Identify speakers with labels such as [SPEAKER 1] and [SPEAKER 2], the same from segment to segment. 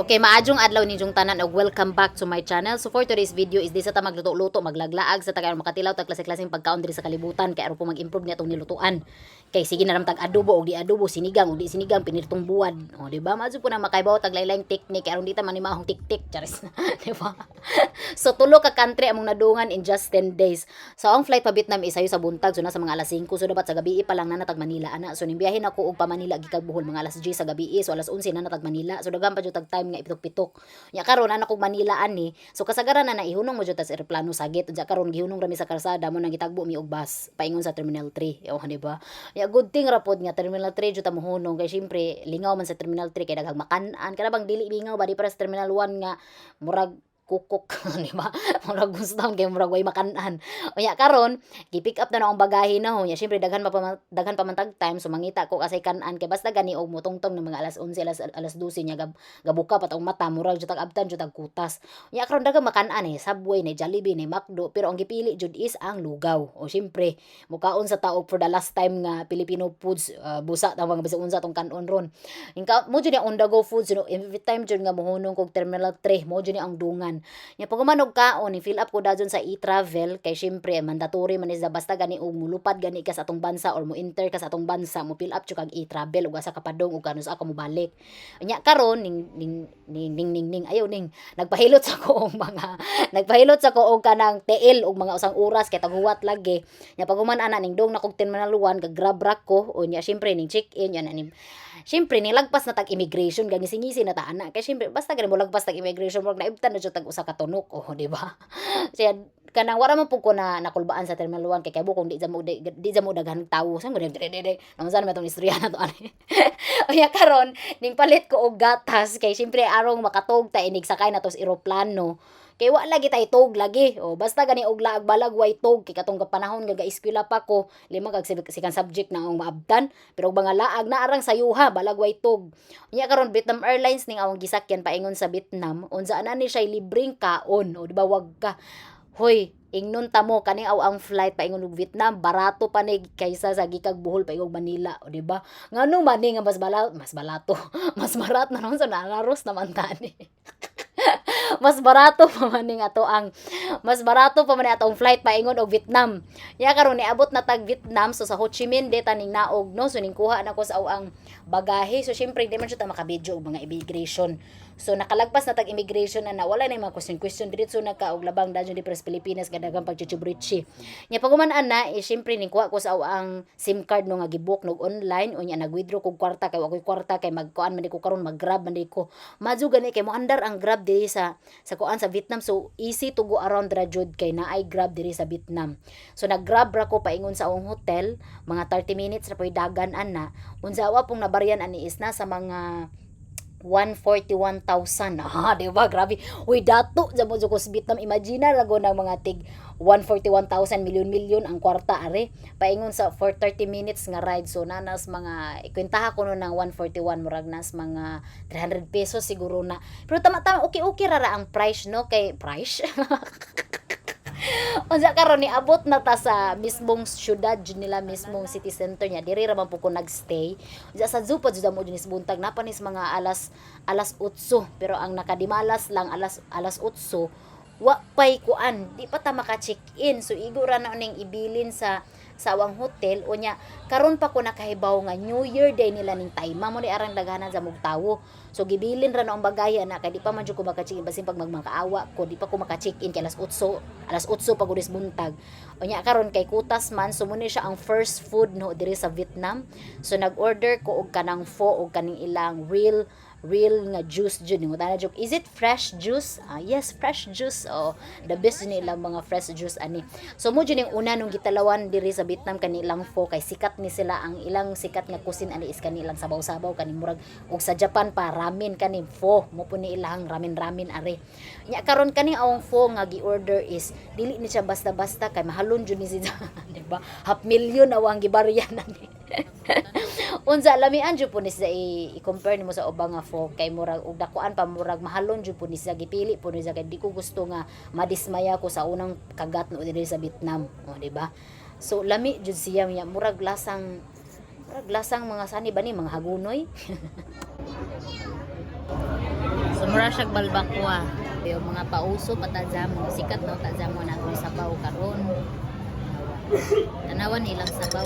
[SPEAKER 1] Okay, maadjong adlaw ninyong tanan og welcome back to my channel. So for today's video is di sa ta magluto-luto, maglaglaag sa tagayon makatilaw tag klase-klaseng pagkaon diri sa kalibutan kay aron po mag-improve niya tong nilutuan. Kay sige na ram tag adobo og di adobo, sinigang og di sinigang, pinirtong buwad. O di ba? Maadjong po na makaibaw tag lain-laing technique kay aron di ta manimahong tik-tik, charis. Di ba? So tulo ka country among nadungan in just 10 days. So ang flight pa Vietnam isayo sa buntag, so nasa mga alas 5, so dapat sa gabi pa lang na natag Manila ana. So nimbiyahin ako og pa Manila gikag Bohol mga alas 10 sa gabi, so alas 11 na natag Manila. So daghan pa jud tag time nga ipitok-pitok. Ya karon ana kog Manila ani. So kasagaran na naihunong mo jud ta sa eroplano sagit. Unya karon gihunong rami sa kalsada mo nang gitagbo mi og bus paingon sa Terminal 3. O di ba? Ya good thing ra pod nga Terminal 3 jud ta mohunong kay syempre lingaw man sa Terminal 3 kay daghang makanan. Kana bang dili lingaw ba di para sa Terminal 1 nga murag kukok, di ba? Murag guston kay murag way makanan. Unya karon gi-pick up na ang bagahe na ho. Ya syempre daghan pa man tag time so mangita ko kasay kanan kay basta gani og motongtong ng mga alas 11 alas 12 nya gabuka pa tong mata murag jud tag abtan jud tag kutas. Unya karon daghang makanan Subway ni Jollibee ni McDo pero ang gipili jud is ang lugaw. O syempre mukaon sa taog for the last time nga Filipino foods busa ta mga bisag unsa tong kanon ron. Ingka mo jud ni on the go foods every time jud nga mohunong kog Terminal 3 mo jud ni ang dungan. Nya pag manog kaon i-fill up ko dayon sa e-travel kay syempre mandatory man is basta gani og mulupad gani ka sa atong bansa or mo enter ka sa atong bansa mo fill up jud kag e-travel ug asa ka padong ug kanus ako mo balik. Nya karon ning ayaw ning nagpahilot sa ko og nagpahilot sa ko og kanang TL og mga usang oras kay taghuwat lagi. Nya pag human ana ning dong na kog Terminal 1 kag grab ra ko o nya syempre ning check in yan ani. Syempre nilagpas na tag immigration gani-singisi na ta ana kay syempre basta gani mo lagpas tag immigration mo naibtan na jud tag usa ka tunok o di ba? Siya kanang wala man pud ko na nakulbaan sa Terminal 1 kay kabo kung di jamo daghan tawo sang gud dire naman matong istorya na to ani. Unya karon ning palit ko og gatas kay syempre arong makatog ta inig sakay na tos eroplano. Kay wa lagi tay tog lagi. O basta gani og laag balag way tog kay katong panahon nga eskwela pa ko, lima kag sikan subject na ang maabtan, pero og mga laag na arang sayuha balag way tog. Unya karon Vietnam Airlines ning awang gisakyan paingon sa Vietnam, unsa ana ni siya libreng kaon. O di ba wag ka. Hoy, ingnon ta mo kaning aw ang flight paingon og Vietnam barato pa ni kaysa sa gikag Bohol paingon Manila, o di ba? Ngano man ni nga mas balato, mas barat na naman sa nararos naman tani. Mas barato pa man ning ato ang atong flight paingon og Vietnam. Ya karon niabot na tag Vietnam so sa Ho Chi Minh de taning naog no so ning kuha na ko sa ang bagahe so syempre di man siya ta makabidyo og mga immigration. So nakalagpas na tag immigration na wala na yung mga question diretso nagka og labang dadyo di pres Pilipinas gadagang pagchuchubrichi. Nya paguman ana syempre ning kuha ko sa ang SIM card no nga gibook no online unya nag-withdraw kog kwarta kay wa koy kwarta kay magkuan man di ko karon mag-grab man di ko. Madyo gani kay mo andar ang grab diri sa kuan sa Vietnam so easy to go around ra jud kay naay grab diri sa Vietnam. So nag-grab ra ko paingon sa akong hotel mga 30 minutes ra poy dagan ana. Unsa wa pong nabaryan ani is na sa mga 141,000. Di ba? Grabe. Uy, dato sa mo sa Vietnam. Imagine ra go ng mga tig 141,000 milyon ang kwarta are. Paingon sa for 30 minutes nga ride. So nanas mga ikwentaha ko no ng 141 murag nas mga 300 pesos siguro na. Pero tama-tama okay ra ang price no kay price. Unsa karon ni abot na ta sa mismong syudad jud nila mismong city center niya diri ra man pud ko nagstay. Unsa sa zoo pa jud mo dinis buntag napanis mga alas 8 pero ang nakadimalas lang alas 8 wa pay kuan di pa ta maka-check-in so igo ra na ning ibilin sa awang hotel unya karon pa ko nakahibaw nga New Year day nila ning tayma mo ni arang daghanan sa mugtawo so gibilin ra na ang bagay na kay di pa man jud ko maka-check-in basin pag magmakaawa ko di pa ko maka-check-in kay alas 8 pa gudis buntag unya karon kay kutas man so muna siya ang first food no diri sa Vietnam so nag-order ko og kanang pho og kaning ilang real nga juice jud mo tana joke is it fresh juice yes fresh juice the best ni ilang mga fresh juice ani so mo jud ning una nung gitalawan diri sa Vietnam kanilang pho kay sikat ni sila ang ilang sikat nga cuisine ani is kanilang sabaw-sabaw kani murag ug sa Japan pa ramen kani pho mo po ni ilang ramen are nya karon kani awong pho nga gi-order is dili ni siya basta-basta kay mahalon jud ni siya di ba 500,000 awang gibaryan ani unsa lamian jud po ni siya i-compare nimo sa ubang nga pho kay murag og dakuan pa murag mahalon jud po ni siya gipili po ni siya kay di ko gusto nga madismaya ko sa unang kagat no diri sa Vietnam di ba so lami jud siya murag lasang mga sani ba ni mga hagunoy Sumura siya balbakwa. Yung mga pauso patazamo, sikat no tazamo na akong sabaw karon. Tanawan ilang sabaw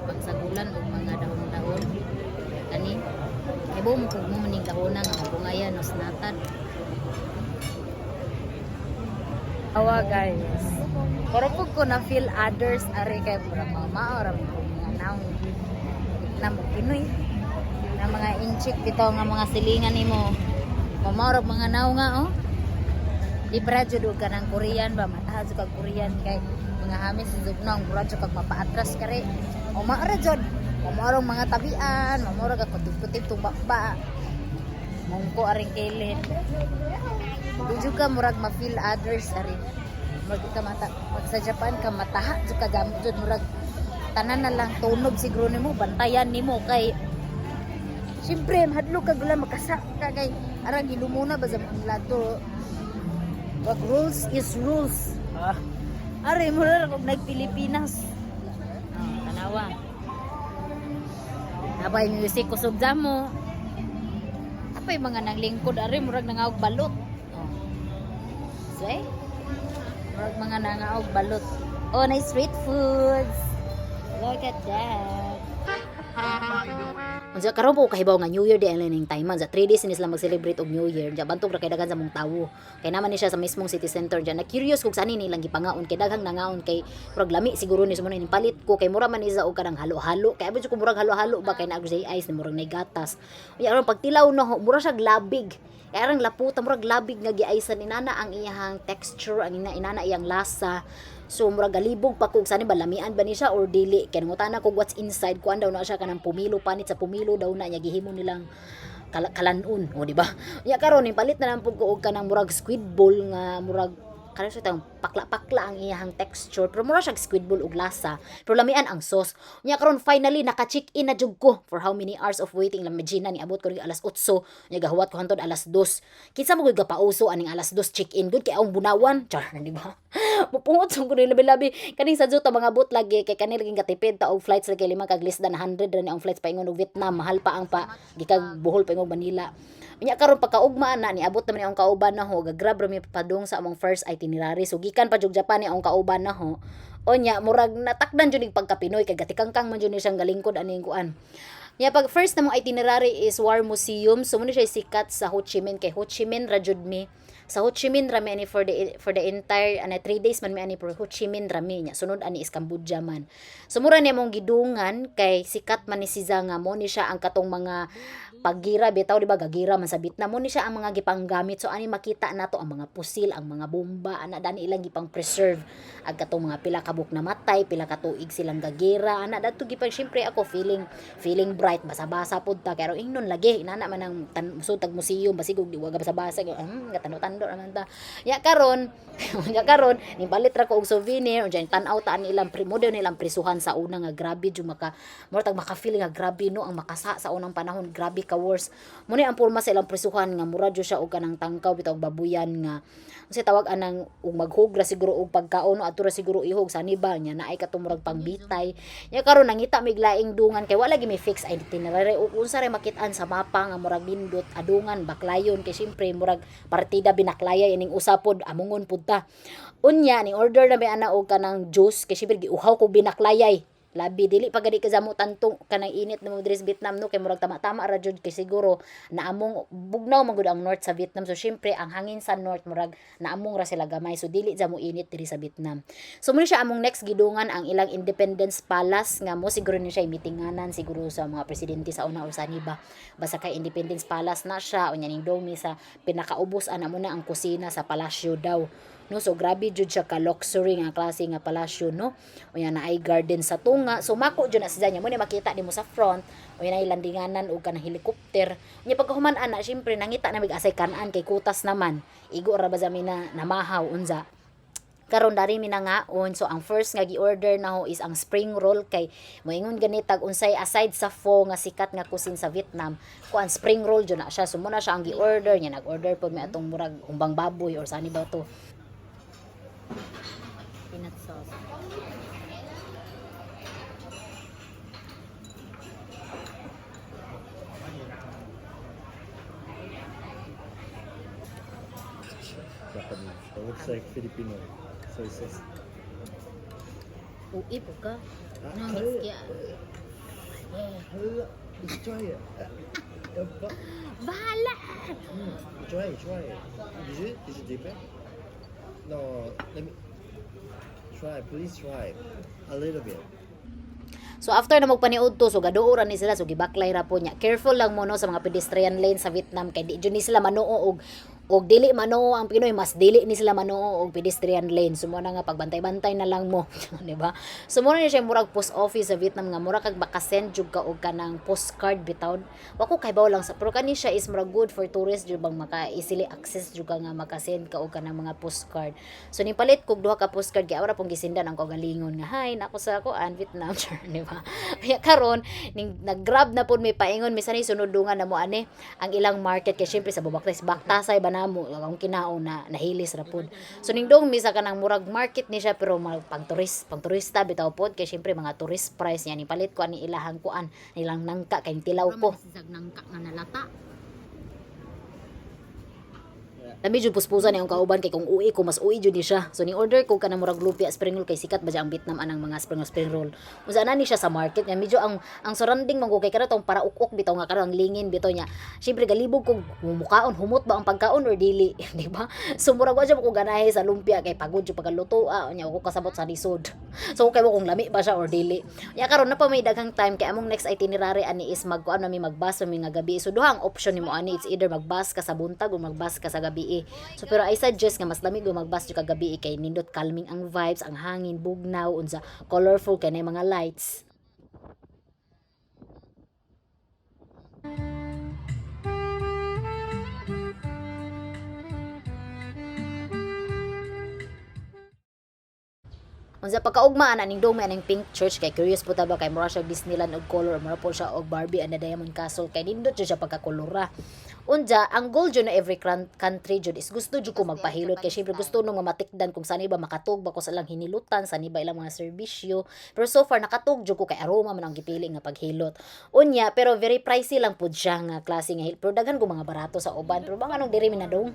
[SPEAKER 1] pagsagulan og mga dahon-dahon. Kani ibo mo kog mo maning dahona nga bungayan no snatad. Awa guys. Pero pag ko na feel others ari kay mama ora mo mga naong na mo Pinoy na mga inchik bitaw nga mga silingan nimo. Mama ora mga naong nga oh. Di para jud ka ng Korean ba mataha jud kag Korean kay mga hamis jud nang mura jud kag mapaatras kare. O maara jud. Mama mga tabian, mama ora kag kutip-kutip tung bakba. Mungko aring kilid. Di juga murag ma-feel others ari. Murag ka mata pag sa Japan ka mataha jud ka gamot jud murag tanan na lang tunog siguro nimo bantayan nimo kay siyempre mahadlok ka gula makasa ka kay arang hilumuna ba sa mga lato. Wag rules is rules. Ari mo ra kog nag-Pilipinas. Tanawa. Abay music kusog mo. Apay mga nanglingkod ari murag nangaog balot. Say? Murag mga nangaog balot. Oh, nice street foods. Look at that. Unsa karon po kahibaw nga New Year day ang ning Thailand. Sa 3 days ni sila mag-celebrate og New Year. Diya bantog ra kay daghan sa mong tawo. Kay naman ni siya sa mismong city center diya. Na curious kung saan nilang gipangaon kay daghang nangaon kay murag lami siguro ni sumo ni palit ko kay mura man isa og kanang halo-halo. Kay abot ko murag halo-halo ba kay naag say ice ni murag nay gatas. Unya aron pagtilaw no mura siya labig. Kay arang laputa murag labig nga giaisan ni nana ang iyang texture ang inana iyang lasa. So murag galibog pa kung saan ba lamian ba ni siya or dili kay ngutana ko what's inside kuan daw na siya kanang pumilo panit sa pumilo daw na niya gihimo nilang kalanon o di ba ya karon ni palit na lang pug ko og kanang murag squid ball nga murag kanang sa tang pakla-pakla ang iyang texture pero mura siya squid ball og lasa pero lamian ang sauce nya karon finally naka-check in na jud ko for how many hours of waiting lang medina ni abot ko alas 8 nya gahuwat ko hantod alas 2 kinsa mo gud gapauso aning alas 2 check in gud kay ang bunawan char di ba mupungot sa kuno labi-labi kaning sa juta mga bot lagi kay kanil laging katipid ta og flights lagi 5 kag less than 100 ra ni ang flights paingon og Vietnam mahal pa ang pa gikag Bohol paingon Manila unya karon pagkaugma na ni abot naman ni ang kauban na ho gagrab ra mi padung sa among first itinerary so gikan pa jug Japan ni ang kauban na ho unya murag natakdan jud ning pagka-Pinoy kay gatikangkang man jud ni siyang galingkod aning kuan. Ya pag first namong itinerary is War Museum so mo ni siya sikat sa Ho Chi Minh kay Ho Chi Minh ra jud mi sa Ho Chi Minh rami ani for the entire 3 days man mi ani for Ho Chi Minh rami nya sunod ani is Cambodia man so mura ni among gidungan kay sikat man ni si Zanga mo ni siya ang katong mga paggira bitaw di ba gagira man sa Vietnam mo ni siya ang mga gipanggamit so ani makita nato ang mga pusil ang mga bomba ana dani ilang gipang preserve ag katong mga pila ka buk namatay pila ka tuig silang gagira ana dadto gipang syempre ako feeling bright basa-basa pud ta kay ingnon lagi inana man ang musutag museum basig og diwaga basa-basa gatano-tando naman ta ya karon ni balit ra ko og souvenir unjay tan-aw ta nilang model nilang prisuhan sa una nga grabe jud murag maka-feel nga grabe no ang makasa sa unang panahon grabe ka worse muni ang porma sa ilang prisuhan nga mura jud siya og kanang tangkaw bitaw babuyan nga unsay tawag anang og maghugra siguro og pagkaon ato ra siguro ihog sa niba nya naay katumurag pangbitay nya karon nangita mig laing dungan kay wala gi mi fix itinerary ug unsa ray makitaan sa mapa nga murag nindot adungan baklayon kay syempre murag partida binaklayay ining usapod amungon pud ta unya ning order na may ana og kanang juice kay syempre giuhaw ko binaklayay labi dili pa gadi kazamo tantong kanang init na mo diri sa Vietnam no kay murag tama-tama ra jud kay siguro naamong bugnaw man gud ang north sa Vietnam so syempre ang hangin sa north murag naamong ra sila gamay so dili za mo init diri sa Vietnam so muna siya among next gidungan ang ilang Independence Palace nga mo siguro ni siya mitinganan siguro sa mga presidente sa una or sa niba basta kay Independence Palace na siya unya ning domi sa pinakaubos ana mo na ang kusina sa palasyo daw no so grabe jud siya ka luxury nga klase nga palasyo no unya na ay garden sa tunga so mako jud na siya mo ni makita nimo sa front unya na landinganan og kanang helicopter unya pagkahuman ana syempre nangita na mig-asay kanan kay kutas naman igo ra ba sa mina namahaw unsa karon dari minangaon so ang first nga gi-order na ho is ang spring roll kay moingon ganitag unsay aside sa pho nga sikat nga cuisine sa Vietnam kuan spring roll jud na siya so muna siya ang gi-order nya nag-order pod mi atong murag umbang baboy or sani ba to peanut sauce.
[SPEAKER 2] Japanese. It looks like Filipino soy sauce.
[SPEAKER 1] Ui po ka.
[SPEAKER 2] Try it. Let's try it.
[SPEAKER 1] Bahala!
[SPEAKER 2] Try it. Did you dip it? No, let me try. Please try a little bit.
[SPEAKER 1] So after na magpaniud to, so gaduoran ni sila, so gibaklay ra po niya. Careful lang mo no sa mga pedestrian lane sa Vietnam kay di jud ni sila manoo og dili manoo ang Pinoy, mas dili ni sila manoo og pedestrian lane. So mo na nga pagbantay-bantay na lang mo, di ba? So mo na siya murag post office sa Vietnam nga mura kag makasend jud ka og kanang postcard bitaw. Wako kay baw lang sa pero kani siya is murag good for tourists jud bang maka easily access jud ka nga makasend ka og kanang mga postcard. So ni palit kog duha ka postcard kay ara pong gisindan ang kagalingon nga hi nako sa ako an Vietnam, di ba? Kaya karon ning nag-grab na pud may paingon misan ni sunodungan na mo ani ang ilang market kay syempre sa baktasay ba namo ang kinaon na nahilis ra pud. So ning dong misa ka nang murag market ni siya pero pang turista bitaw pod kay syempre mga tourist price niya ni palit ko ani ilahang kuan nilang nangka kay tilaw ko. Nangka nga nalata. Lami jud puspusan ni ang kauban kay kung uwi ko mas uwi jud ni siya. So ni order ko kanang murag lumpia spring roll kay sikat ba ang Vietnam anang mga spring roll. Unsa na ni siya sa market nga medyo ang surrounding man ko kay kada tong para ukok bitaw nga kada ang lingin bitaw niya. Syempre galibog kog mukaon humot ba ang pagkaon or dili, di ba? So murag wa jud ko ganahe sa lumpia kay pagod jud pagluto nya ko kasabot sa lisod. So kay mo kung lami ba siya or dili. Ya karon na pa may daghang time kay among next itinerary ani is magkuan mi magbus mi nga gabi. So duha ang option nimo ani it's either magbus ka sa buntag o magbus ka sa gabi. So pero I suggest nga mas lamig go magbus jud kagabi kay nindot calming ang vibes, ang hangin, bugnaw, unsa colorful kanay mga lights. Unsa pagkaugma ana ning dome aning Pink Church kay curious po ta ba kay mura siya Disneyland og color mura po siya og Barbie and the Diamond Castle kay nindot siya pagkakolora. Unja ang goal jud na every country jud is gusto jud ko magpahilot kay syempre gusto nung matikdan kung saan ba makatug ba ko sa lang hinilutan saan ba ilang mga serbisyo pero so far nakatug jud ko kay aroma man ang gipili nga paghilot. Unya pero very pricey lang pud siya nga klase nga hilot pero daghan ko mga barato sa uban pero bang anong diri mi na dong.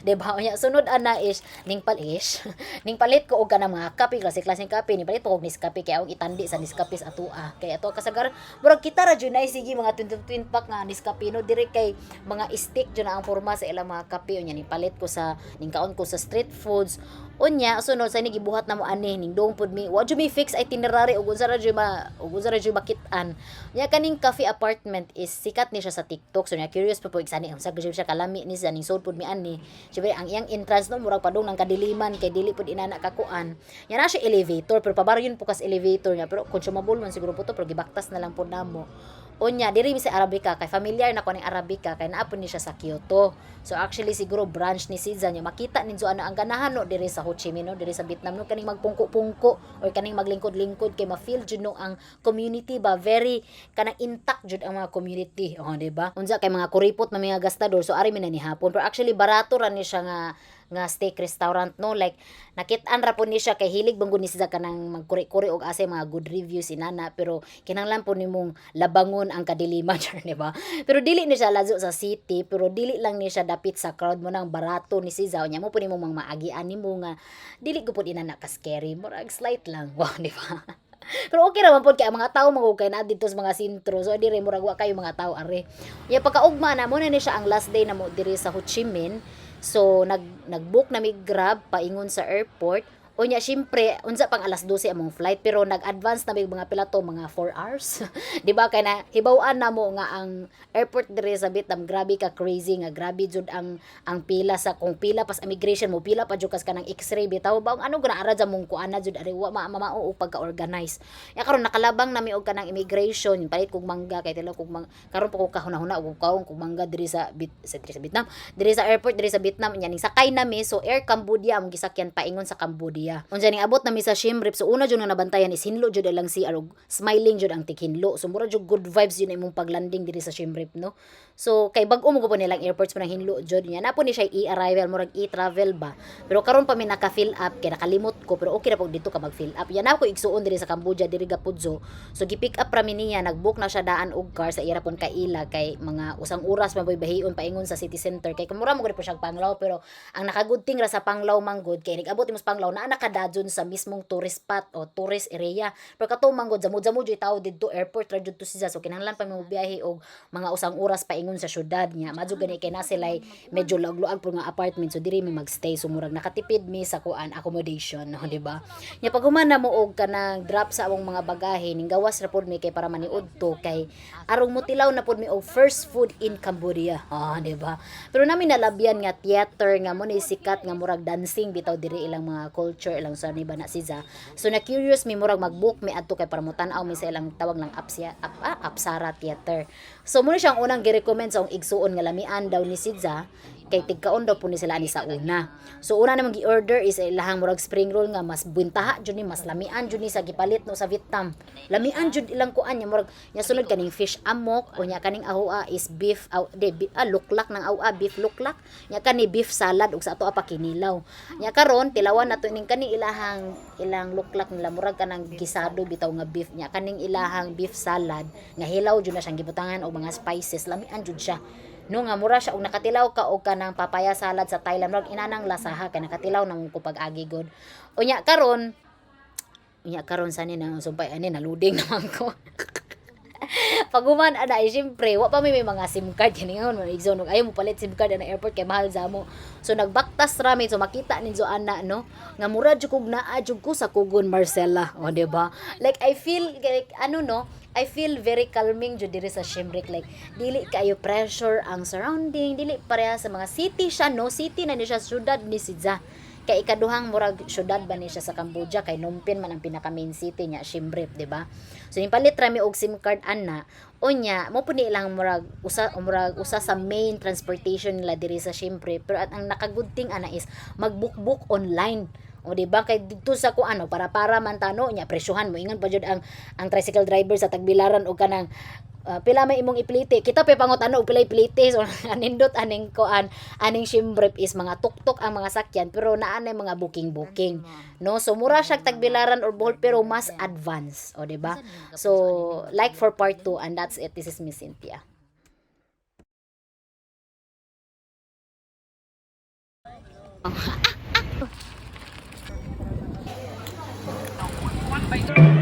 [SPEAKER 1] Di ba unya sunod ana is ning palit ko og kanang mga kape klaseng kape ni palit ko og Nescafe kay akong itandi sa Nescafe sa atua kay ato kasagar murag kita ra jud na sige mga 20 pack nga Nescafe no dire kay mga stick jud na ang forma sa ilang mga kape unya ni palit ko sa ning kaon ko sa street foods unya sunod sa ni gibuhat na mo ani ning dong pud mi wa jud mi fix itinerary ug unsa ra jud makitaan unya kaning cafe apartment is sikat ni siya sa TikTok so nya curious pa po eksani unsa gyud siya kalami ni sa ning sold pud mi ani syempre ang iyang entrance no murag padung nang kadiliman kay dili pud inana kakuan nya na siya elevator pero pabaryon po kas elevator niya pero consumable man siguro po to pero gibaktas na lang po namo unya diri mi sa Arabica kay familiar na ko ning Arabica kay naapon ni siya sa Kyoto so actually siguro branch ni Siza niya makita ninyo ano ang ganahan no diri sa Ho Chi Minh no diri sa Vietnam no kaning magpungko-pungko or kaning maglingkod-lingkod kay ma-feel jud no ang community ba very kanang intact jud ang mga community di ba unsa kay mga kuripot na mga gastador so ari mi na ni hapon pero actually barato ra ni siya nga steak restaurant no like nakit-an ra po ni siya kay hilig bang ni siya kanang magkuri-kuri og asa mga good reviews inana pero kinahanglan po nimong labangon ang kadiliman di ba pero dili ni siya lazo sa city pero dili lang ni siya dapit sa crowd mo nang barato ni siya nya mo po nimong maagian nimo nga dili ko pud inana ka scary murag slight lang wow di ba pero okay ra man pod kay ang mga tawo magugay na dito sa mga sentro so dire murag wa kayo mga tawo are ya pagkaugma na mo na ni siya ang last day na mo diri sa Ho Chi Minh. So nag-book na mi Grab paingon sa airport. Unya syempre unsa pang alas 12 among flight pero nag-advance na mi mga pila to mga 4 hours. Di ba kay na hibaw-an na mo nga ang airport dire sa Vietnam grabe ka crazy nga grabe jud ang pila sa kung pila pas immigration mo pila pa jud kas kanang X-ray bitaw ba ang ano guna ara mong kuana jud ari wa mamao og pagka-organize. Ya karon nakalabang nami og kanang immigration palit kog mangga kay tila kog karon pa ko kahuna-huna og kaon kog mangga dire sa Vietnam dire sa airport dire sa Vietnam nya ning sakay nami so Air Cambodia ang gisakyan paingon sa Cambodia. area. Unsa ning abot na mi sa Siem Reap, so una jud nga nabantayan is hinlo jud lang si arog smiling jud ang tikhinlo. So mura jud good vibes yun imong paglanding diri sa Siem Reap, no. So kay bag-o mo po nilang airports mo nang hinlo jud niya. Napo ni siya i-arrival murag i-travel ba. Pero karon pa mi naka-fill up kay nakalimot ko, pero okay ra pag dito ka mag-fill up. Yan ako igsuon diri sa Cambodia diri Gapudzo. So gi-pick up ra mi niya, nag-book na siya daan og car sa ira pong kaila kay mga usang oras maboy bahion paingon sa city center kay kumura mo gud po siya Panglaw, pero ang nakagood thing ra sa Panglaw manggod kay nag-abot imong Panglaw na nakadadyon sa mismong tourist spot o tourist area. Pero kato manggod zamud-zamud jud tawo didto airport ra jud to siya, so kinahanglan pa mo biyahe og mga usang oras paingon sa syudad niya. Madyo gani kay na sila medyo lagluag po nga apartment, so diri mi magstay, so murag nakatipid mi sa kuan accommodation, no, di ba? Nya pag human na mo og kanang drop sa among mga bagahe, ning gawas ra pod mi kay para maniud to kay arong mutilaw na pod mi og first food in Cambodia. Di ba? Pero namin nalabyan nga theater nga mo ni sikat nga murag dancing bitaw diri ilang mga culture ilang sa ni ba na siza. So na curious mi murag mag-book mi adto kay para mo tan-aw mi sa ilang tawag lang Apsara Theater. So mo siyang unang gi-recommend sa igsuon nga lamian daw ni Sidza kay tigkaon daw po ni sila ani sa una. So una namang gi-order is ilahang murag spring roll nga mas buntaha jud ni, mas lamian jud ni sa gipalit no sa Vietnam. Lamian jud ilang kuan nya murag nya sunod kaning fish amok o nya kaning ahua is beef luklak ng ahua beef luklak. Nya kani beef salad ug sa ato pa kinilaw. Nya karon tilawan nato ning kaning ilang luklak nila murag kanang gisado bitaw nga beef, nya kaning ilahang beef salad nga hilaw jud na siyang gibutangan og mga spices, lamian jud siya. No nga mura siya og nakatilaw ka og kanang papaya salad sa Thailand rog inanang lasaha kay nakatilaw nang ko pag-agi god. Unya karon sani na sumpay ani naluding naman ko. Paguman ana syempre wa pa may mga SIM card kiningon mo igsoon ayo mo palit SIM card na airport kay mahal sa mo. So nagbaktas rami, so makita ninyo ana no nga mura jud kog naa jud ko sa Kugon Marcela, o di ba? Like I feel like I feel very calming jud diri sa Siem Reap, like dili kayo pressure ang surrounding, dili pareha sa mga city siya no, city na ni siya syudad ni Sidza. Kay ikaduhang murag syudad ba ni siya sa Cambodia kay Phnom Penh man ang pinaka main city niya Siem Reap, di ba? So nipalit ra mi og SIM card ana, unya mo pud ilang murag usa sa main transportation nila diri sa Siem Reap, pero at ang nakagoodting ana is magbook online. O di ba kay dito sa kuan para man tano nya presyohan mo ingon pa jud ang tricycle driver sa Tagbilaran og kanang pila may imong iplite kita pa pangot og pila iplite, so anindot aning kuan aning Siem Reap is mga tuktok ang mga sakyan pero naa na mga booking no, so mura siya Tagbilaran or Bohol pero mas advance, o di ba? So like for part 2, and that's it. This is Miss Cynthia.
[SPEAKER 3] Bye.